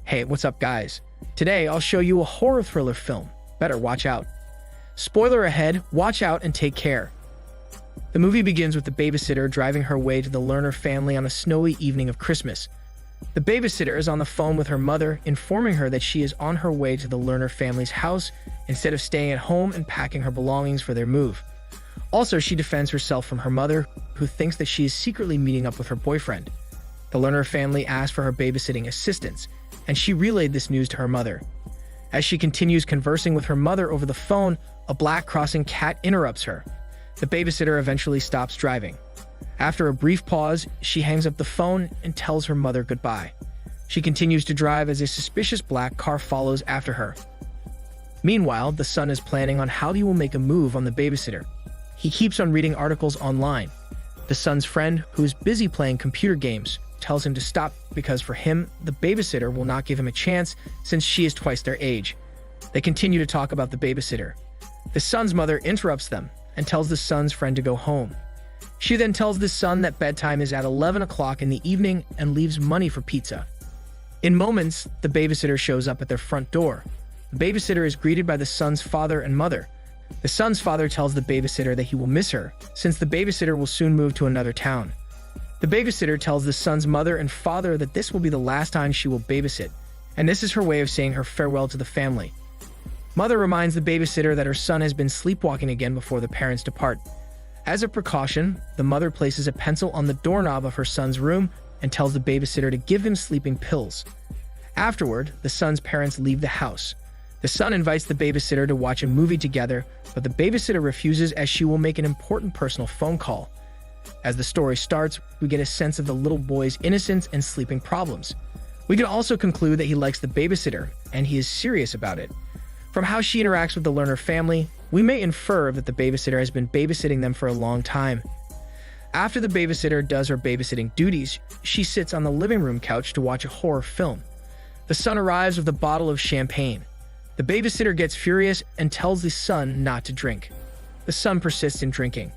Hey, what's up, guys? Today, I'll show you a horror thriller film. Better watch out. Spoiler ahead, watch out and take care. The movie begins with the babysitter driving her way to the Lerner family on a snowy evening of Christmas. The babysitter is on the phone with her mother, informing her that she is on her way to the Lerner family's house instead of staying at home and packing her belongings for their move. Also, she defends herself from her mother, who thinks that she is secretly meeting up with her boyfriend. The Lerner family asked for her babysitting assistance, and she relayed this news to her mother. As she continues conversing with her mother over the phone, a black crossing cat interrupts her. The babysitter eventually stops driving. After a brief pause, she hangs up the phone and tells her mother goodbye. She continues to drive as a suspicious black car follows after her. Meanwhile, the son is planning on how he will make a move on the babysitter. He keeps on reading articles online. The son's friend, who is busy playing computer games, tells him to stop because for him, the babysitter will not give him a chance since she is twice their age. They continue to talk about the babysitter. The son's mother interrupts them and tells the son's friend to go home. She then tells the son that bedtime is at 11 o'clock in the evening and leaves money for pizza. In moments, the babysitter shows up at their front door. The babysitter is greeted by the son's father and mother. The son's father tells the babysitter that he will miss her, since the babysitter will soon move to another town. The babysitter tells the son's mother and father that this will be the last time she will babysit, and this is her way of saying her farewell to the family. Mother reminds the babysitter that her son has been sleepwalking again before the parents depart. As a precaution, the mother places a pencil on the doorknob of her son's room and tells the babysitter to give him sleeping pills. Afterward, the son's parents leave the house. The son invites the babysitter to watch a movie together, but the babysitter refuses as she will make an important personal phone call. As the story starts, we get a sense of the little boy's innocence and sleeping problems. We can also conclude that he likes the babysitter, and he is serious about it. From how she interacts with the Lerner family, we may infer that the babysitter has been babysitting them for a long time. After the babysitter does her babysitting duties, she sits on the living room couch to watch a horror film. The son arrives with a bottle of champagne. The babysitter gets furious and tells the son not to drink. The son persists in drinking.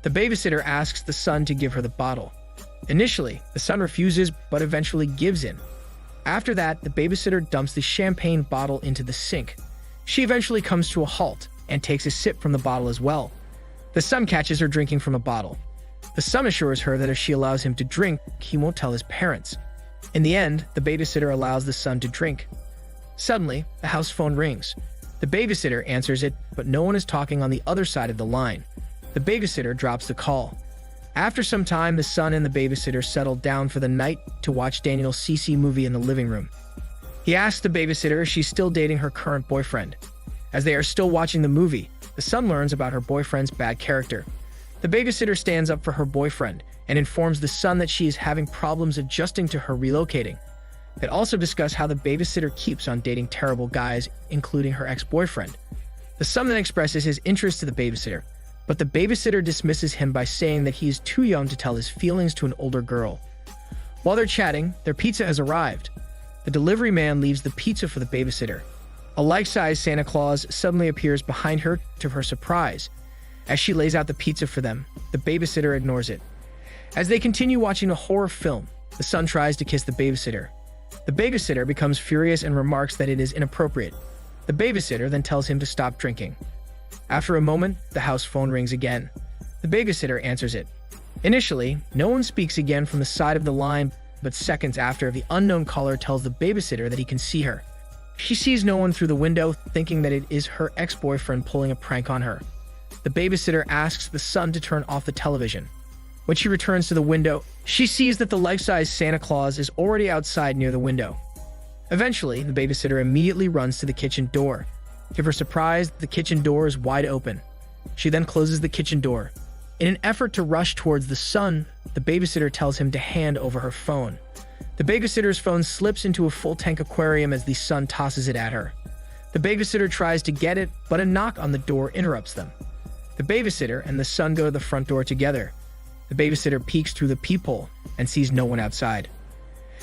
The babysitter asks the son to give her the bottle. Initially, the son refuses but eventually gives in. After that, the babysitter dumps the champagne bottle into the sink. She eventually comes to a halt and takes a sip from the bottle as well. The son catches her drinking from a bottle. The son assures her that if she allows him to drink, he won't tell his parents. In the end, the babysitter allows the son to drink. Suddenly, the house phone rings. The babysitter answers it, but no one is talking on the other side of the line. The babysitter drops the call. After some time, the son and the babysitter settle down for the night to watch Daniel's CC movie in the living room. He asks the babysitter if she's still dating her current boyfriend. As they are still watching the movie, the son learns about her boyfriend's bad character. The babysitter stands up for her boyfriend and informs the son that she is having problems adjusting to her relocating. They also discuss how the babysitter keeps on dating terrible guys, including her ex-boyfriend. The son then expresses his interest to the babysitter, but the babysitter dismisses him by saying that he is too young to tell his feelings to an older girl. While they're chatting, their pizza has arrived. The delivery man leaves the pizza for the babysitter. A life-size Santa Claus suddenly appears behind her to her surprise. As she lays out the pizza for them, the babysitter ignores it. As they continue watching a horror film, the son tries to kiss the babysitter. The babysitter becomes furious and remarks that it is inappropriate. The babysitter then tells him to stop drinking. After a moment, the house phone rings again. The babysitter answers it. Initially, no one speaks again from the side of the line, but seconds after, the unknown caller tells the babysitter that he can see her. She sees no one through the window, thinking that it is her ex-boyfriend pulling a prank on her. The babysitter asks the son to turn off the television. When she returns to the window, she sees that the life-size Santa Claus is already outside near the window. Eventually, the babysitter immediately runs to the kitchen door. To her surprise, the kitchen door is wide open. She then closes the kitchen door. In an effort to rush towards the son, the babysitter tells him to hand over her phone. The babysitter's phone slips into a full-tank aquarium as the son tosses it at her. The babysitter tries to get it, but a knock on the door interrupts them. The babysitter and the son go to the front door together. The babysitter peeks through the peephole and sees no one outside.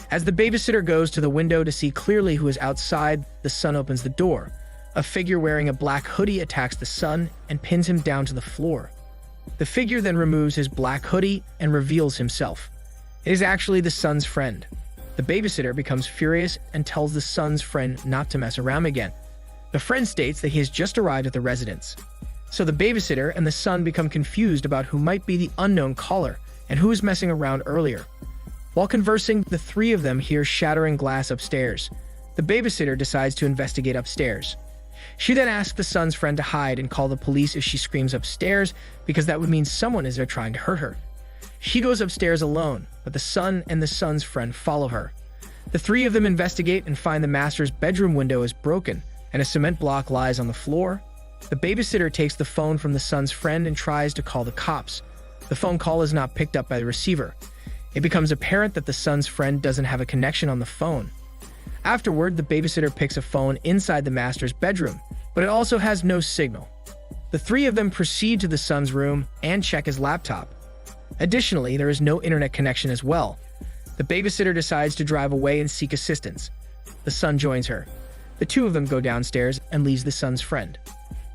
As the babysitter goes to the window to see clearly who is outside, the son opens the door. A figure wearing a black hoodie attacks the son and pins him down to the floor. The figure then removes his black hoodie and reveals himself. It is actually the son's friend. The babysitter becomes furious and tells the son's friend not to mess around again. The friend states that he has just arrived at the residence. So the babysitter and the son become confused about who might be the unknown caller and who was messing around earlier. While conversing, the three of them hear shattering glass upstairs. The babysitter decides to investigate upstairs. She then asks the son's friend to hide and call the police if she screams upstairs, because that would mean someone is there trying to hurt her. She goes upstairs alone, but the son and the son's friend follow her. The three of them investigate and find the master's bedroom window is broken and a cement block lies on the floor. The babysitter takes the phone from the son's friend and tries to call the cops. The phone call is not picked up by the receiver. It becomes apparent that the son's friend doesn't have a connection on the phone. Afterward, the babysitter picks a phone inside the master's bedroom, but it also has no signal. The three of them proceed to the son's room and check his laptop. Additionally, there is no internet connection as well. The babysitter decides to drive away and seek assistance. The son joins her. The two of them go downstairs and leaves the son's friend.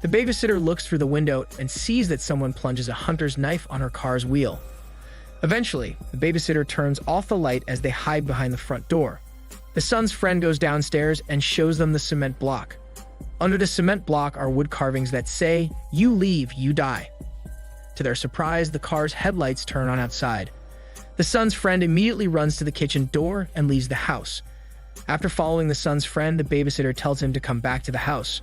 The babysitter looks through the window and sees that someone plunges a hunter's knife on her car's wheel. Eventually, the babysitter turns off the light as they hide behind the front door. The son's friend goes downstairs and shows them the cement block. Under the cement block are wood carvings that say, "You leave, you die." To their surprise, the car's headlights turn on outside. The son's friend immediately runs to the kitchen door and leaves the house. After following the son's friend, the babysitter tells him to come back to the house.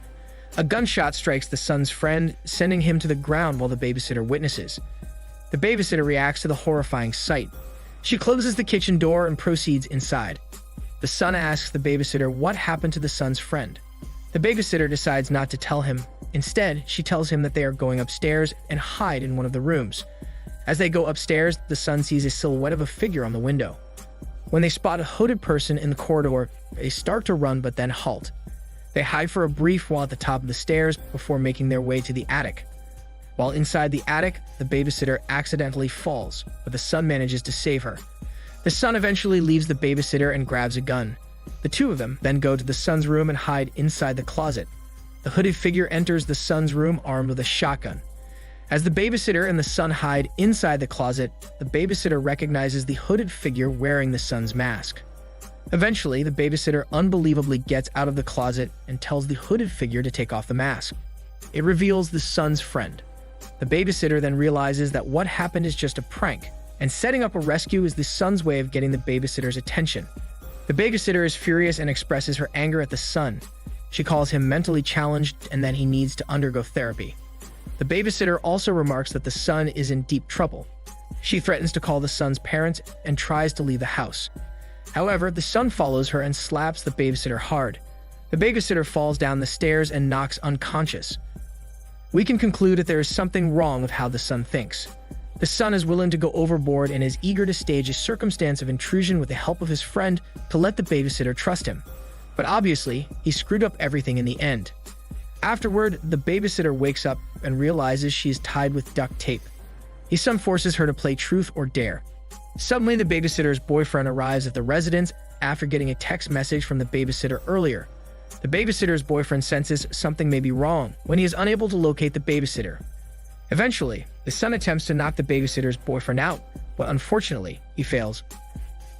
A gunshot strikes the son's friend, sending him to the ground while the babysitter witnesses. The babysitter reacts to the horrifying sight. She closes the kitchen door and proceeds inside. The son asks the babysitter what happened to the son's friend. The babysitter decides not to tell him. Instead, she tells him that they are going upstairs and hide in one of the rooms. As they go upstairs, the son sees a silhouette of a figure on the window. When they spot a hooded person in the corridor, they start to run but then halt. They hide for a brief while at the top of the stairs before making their way to the attic. While inside the attic, the babysitter accidentally falls, but the son manages to save her. The son eventually leaves the babysitter and grabs a gun. The two of them then go to the son's room and hide inside the closet. The hooded figure enters the son's room armed with a shotgun. As the babysitter and the son hide inside the closet, the babysitter recognizes the hooded figure wearing the son's mask. Eventually, the babysitter unbelievably gets out of the closet and tells the hooded figure to take off the mask. It reveals the son's friend. The babysitter then realizes that what happened is just a prank, and setting up a rescue is the son's way of getting the babysitter's attention. The babysitter is furious and expresses her anger at the son. She calls him mentally challenged and that he needs to undergo therapy. The babysitter also remarks that the son is in deep trouble. She threatens to call the son's parents and tries to leave the house. However, the son follows her and slaps the babysitter hard. The babysitter falls down the stairs and knocks unconscious. We can conclude that there is something wrong with how the son thinks. The son is willing to go overboard and is eager to stage a circumstance of intrusion with the help of his friend to let the babysitter trust him. But obviously, he screwed up everything in the end. Afterward, the babysitter wakes up and realizes she is tied with duct tape. His son forces her to play truth or dare. Suddenly, the babysitter's boyfriend arrives at the residence after getting a text message from the babysitter earlier. The babysitter's boyfriend senses something may be wrong when he is unable to locate the babysitter. Eventually, the son attempts to knock the babysitter's boyfriend out, but unfortunately, he fails.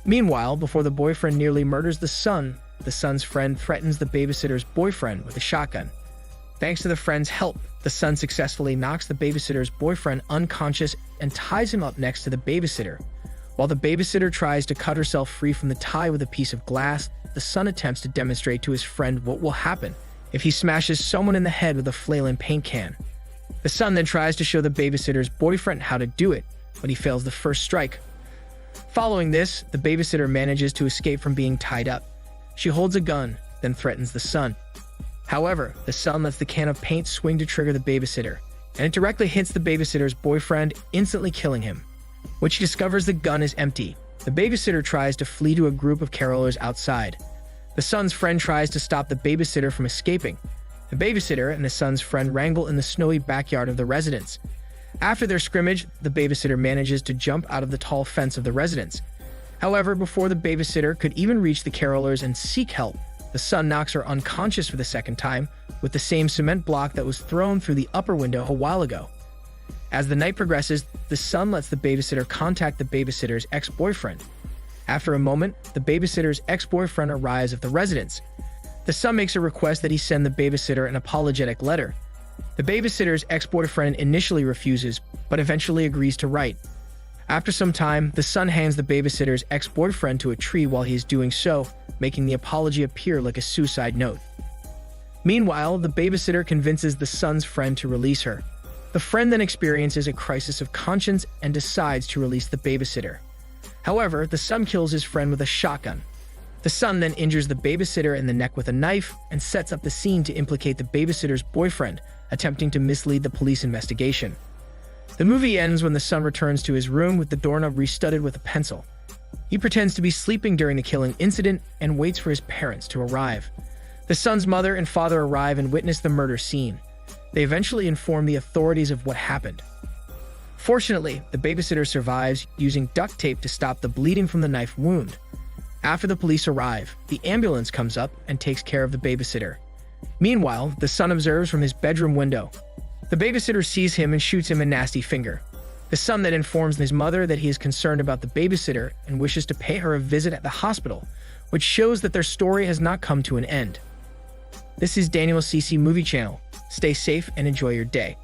Meanwhile, before the boyfriend nearly murders the son's friend threatens the babysitter's boyfriend with a shotgun. Thanks to the friend's help, the son successfully knocks the babysitter's boyfriend unconscious and ties him up next to the babysitter. While the babysitter tries to cut herself free from the tie with a piece of glass, the son attempts to demonstrate to his friend what will happen if he smashes someone in the head with a flail and paint can. The son then tries to show the babysitter's boyfriend how to do it, but he fails the first strike. Following this, the babysitter manages to escape from being tied up. She holds a gun, then threatens the son. However, the son lets the can of paint swing to trigger the babysitter, and it directly hits the babysitter's boyfriend, instantly killing him. When she discovers the gun is empty, the babysitter tries to flee to a group of carolers outside. The son's friend tries to stop the babysitter from escaping. The babysitter and the son's friend wrangle in the snowy backyard of the residence. After their scrimmage, the babysitter manages to jump out of the tall fence of the residence. However, before the babysitter could even reach the carolers and seek help, the son knocks her unconscious for the second time with the same cement block that was thrown through the upper window a while ago. As the night progresses, the son lets the babysitter contact the babysitter's ex-boyfriend. After a moment, the babysitter's ex-boyfriend arrives at the residence. The son makes a request that he send the babysitter an apologetic letter. The babysitter's ex-boyfriend initially refuses, but eventually agrees to write. After some time, the son hands the babysitter's ex-boyfriend to a tree while he is doing so, making the apology appear like a suicide note. Meanwhile, the babysitter convinces the son's friend to release her. The friend then experiences a crisis of conscience and decides to release the babysitter. However, the son kills his friend with a shotgun. The son then injures the babysitter in the neck with a knife and sets up the scene to implicate the babysitter's boyfriend, attempting to mislead the police investigation. The movie ends when the son returns to his room with the doorknob restudded with a pencil. He pretends to be sleeping during the killing incident and waits for his parents to arrive. The son's mother and father arrive and witness the murder scene. They eventually inform the authorities of what happened. Fortunately, the babysitter survives, using duct tape to stop the bleeding from the knife wound. After the police arrive, the ambulance comes up and takes care of the babysitter. Meanwhile, the son observes from his bedroom window. The babysitter sees him and shoots him a nasty finger. The son then informs his mother that he is concerned about the babysitter and wishes to pay her a visit at the hospital, which shows that their story has not come to an end. This is Daniel CC Movie Channel. Stay safe and enjoy your day.